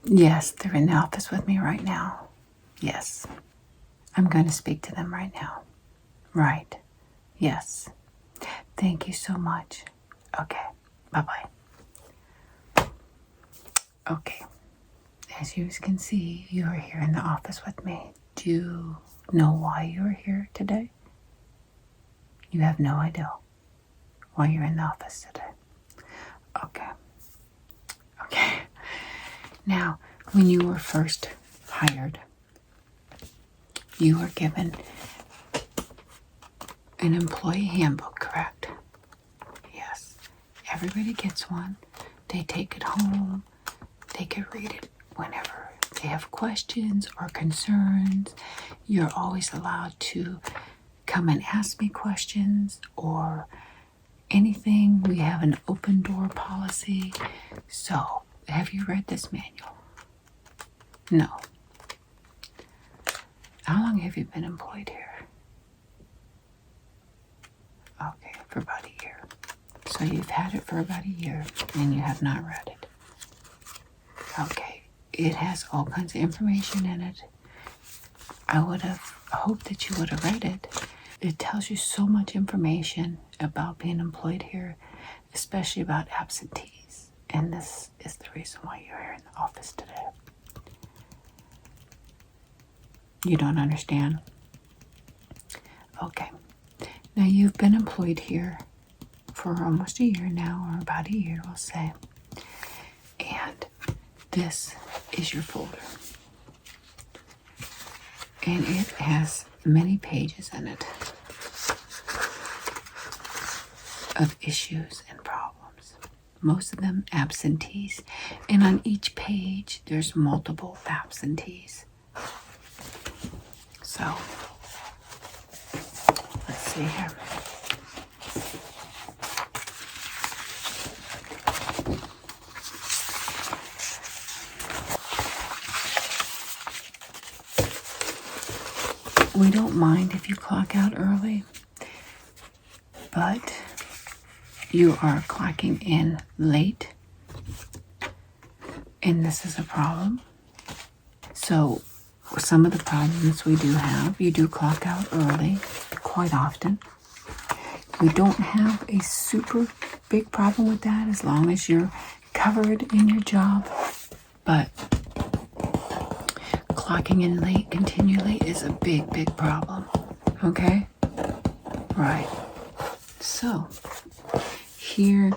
Yes, they're in the office with me right now. Yes. I'm going to speak to them right now. Right. Yes. Thank you so much. Okay. Bye-bye. Okay. As you can see, you are here in the office with me. Do you know why you are here today? You have no idea why you're in the office today. Okay. Okay. Now, when you were first hired, you were given an employee handbook, correct? Yes. Everybody gets one. They take it home. They can read it whenever they have questions or concerns. You're always allowed to come and ask me questions or anything. We have an open door policy. So, have you read this manual? No. How long have you been employed here? Okay, for about a year. So you've had it for about a year and you have not read it. Okay, it has all kinds of information in it. I would have hoped that you would have read it. It tells you so much information about being employed here, especially about absentees. And this is the reason why you're here in the office today. You don't understand? Okay. Now you've been employed here for almost a year now, or about a year, we'll say. And this is your folder. And it has many pages in it of issues and problems. Most of them absentees. And on each page, there's multiple absentees. So, let's see here. We don't mind if you clock out early, but you are clocking in late, and this is a problem. So some of the problems we do have, you do clock out early quite often. We don't have a super big problem with that as long as you're covered in your job, but clocking in late continually is a big problem. Okay? Right. So, here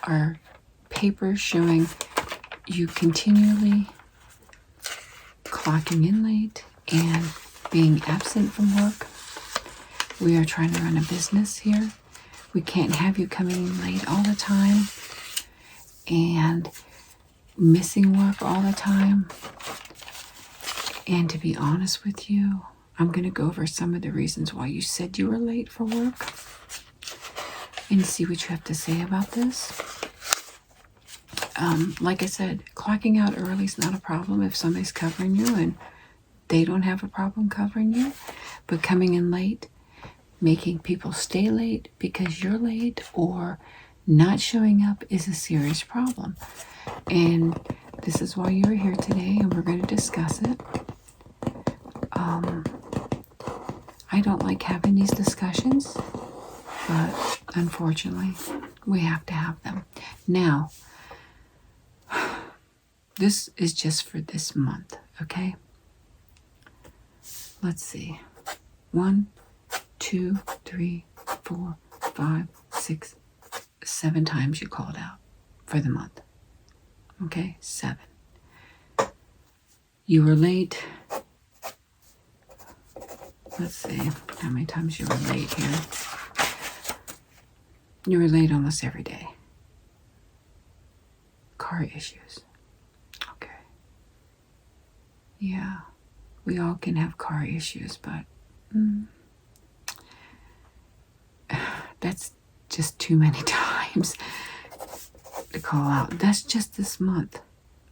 are papers showing you continually clocking in late and being absent from work. We are trying to run a business here. We can't have you coming in late all the time and missing work all the time. And to be honest with you, I'm going to go over some of the reasons why you said you were late for work and see what you have to say about this. Like I said, clocking out early is not a problem if somebody's covering you and they don't have a problem covering you. But coming in late, making people stay late because you're late, or not showing up is a serious problem. And this is why you're here today, and we're going to discuss it. I don't like having these discussions, but unfortunately, we have to have them. Now, this is just for this month, okay? Let's see. 1, 2, 3, 4, 5, 6, 7 times you called out for the month. Okay, 7. You were late. Let's see how many times you were late here. You were late almost every day. Car issues. Okay. Yeah, we all can have car issues, but that's just too many times to call out. That's just this month.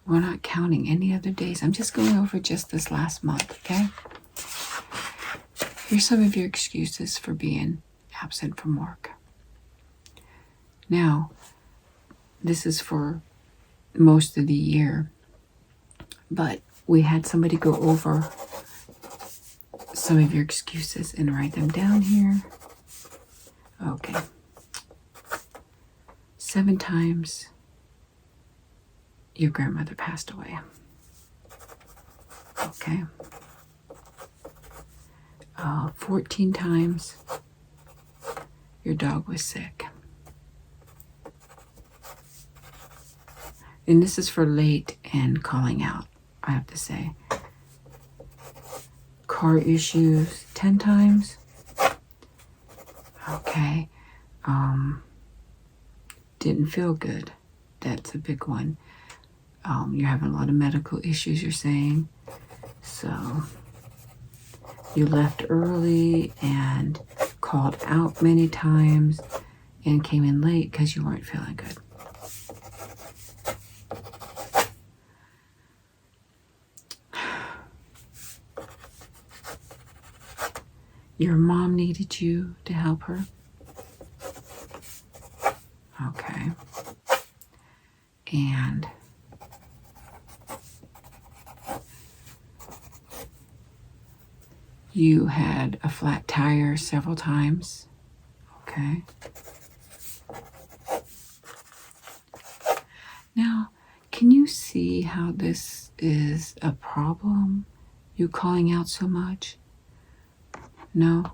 We're not counting any other days. I'm just going over just this last month, okay? Here's some of your excuses for being absent from work. Now, this is for most of the year. But we had somebody go over some of your excuses and write them down here. Okay. 7 times your grandmother passed away. Okay. 14 times your dog was sick. And this is for late and calling out, I have to say. Car issues 10 times. Okay. Didn't feel good. That's a big one. You're having a lot of medical issues, you're saying. So you left early and called out many times and came in late because you weren't feeling good. Your mom needed you to help her. Okay. And you had a flat tire several times. Okay. Now, can you see how this is a problem? You calling out so much? No?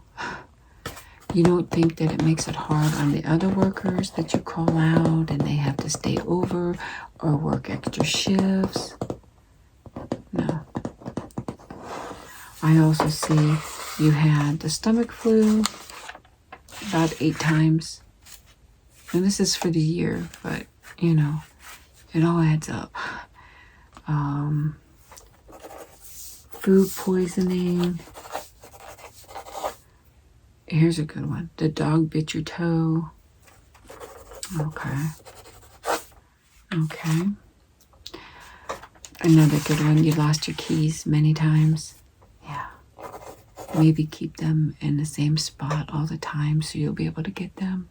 You don't think that it makes it hard on the other workers that you call out and they have to stay over or work extra shifts? No. I also see you had the stomach flu about 8 times. And this is for the year, but, you know, it all adds up. Food poisoning. Here's a good one. The dog bit your toe. Okay. Okay. Another good one. You lost your keys many times. Yeah. Maybe keep them in the same spot all the time so you'll be able to get them.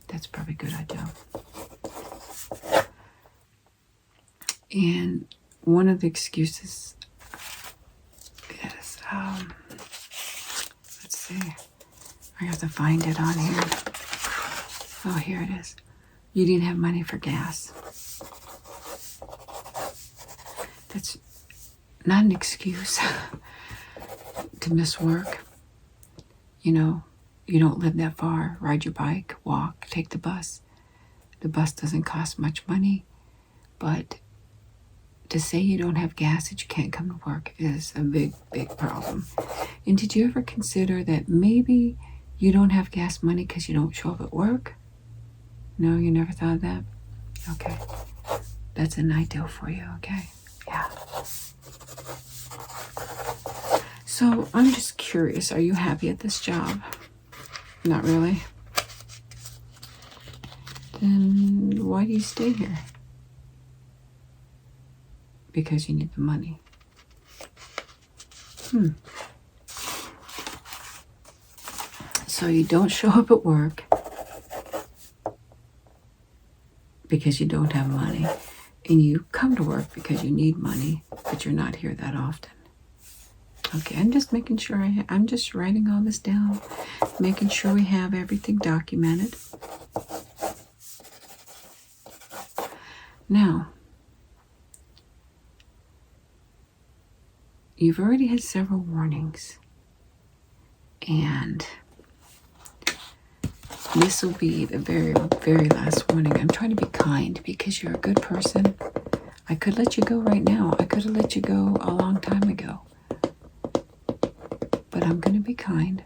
That's probably a good idea. And one of the excuses is, let's see. I have to find it on here. Oh, here it is. You didn't have money for gas. That's not an excuse to miss work. You know, you don't live that far. Ride your bike, walk, take the bus. The bus doesn't cost much money, but to say you don't have gas that you can't come to work is a big, big problem. And did you ever consider that maybe you don't have gas money because you don't show up at work? No, you never thought of that? Okay. That's an ideal for you, okay? Yeah. So I'm just curious, are you happy at this job? Not really? Then why do you stay here? Because you need the money. So you don't show up at work because you don't have money, and you come to work because you need money, but you're not here that often. Okay, I'm just making sure I'm just writing all this down, making sure we have everything documented. Now, you've already had several warnings, and this will be the very, very last warning. I'm trying to be kind because you're a good person. I could let you go right now. I could have let you go a long time ago. But I'm going to be kind.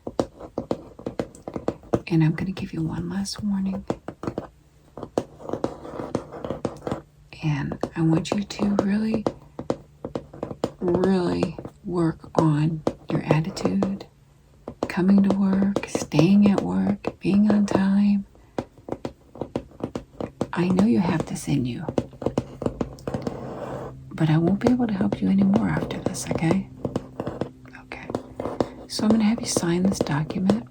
And I'm going to give you one last warning. And I want you to really, really work on your attitude, coming to work, staying at work, being on time. I know you have this in you, but I won't be able to help you anymore after this, okay? Okay. So I'm going to have you sign this document.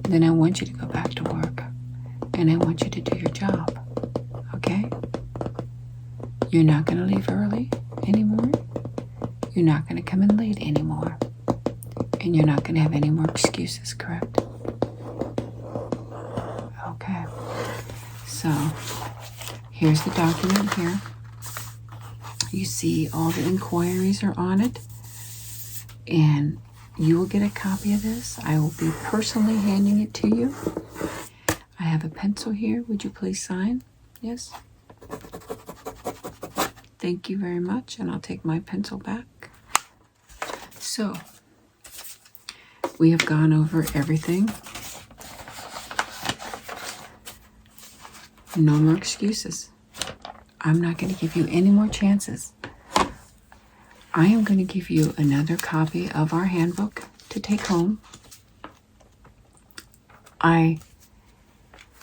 Then I want you to go back to work, and I want you to do your job, okay? You're not going to leave early anymore. You're not going to come in late anymore. And you're not going to have any more excuses, correct? Okay. So, here's the document here. You see all the inquiries are on it. And you will get a copy of this. I will be personally handing it to you. I have a pencil here. Would you please sign? Yes. Thank you very much. And I'll take my pencil back. So, we have gone over everything. No more excuses. I'm not going to give you any more chances. I am going to give you another copy of our handbook to take home. I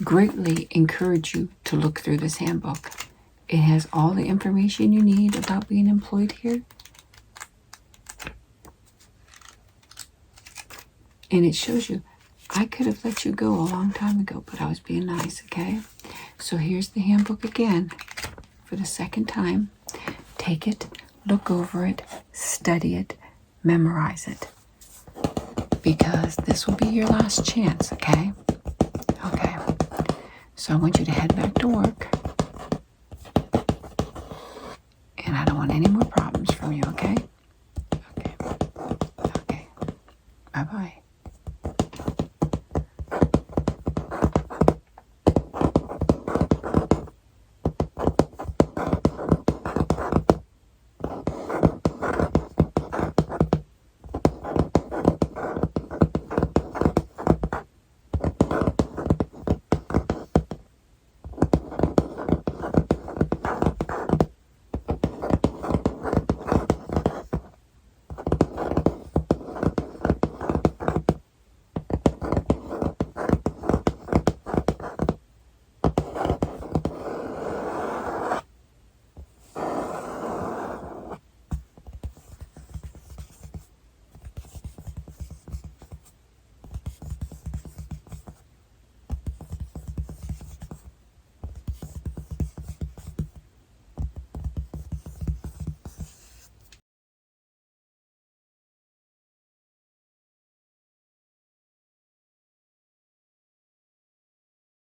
greatly encourage you to look through this handbook. It has all the information you need about being employed here. And it shows you, I could have let you go a long time ago, but I was being nice, okay? So here's the handbook again for the second time. Take it, look over it, study it, memorize it. Because this will be your last chance, okay? Okay. So I want you to head back to work.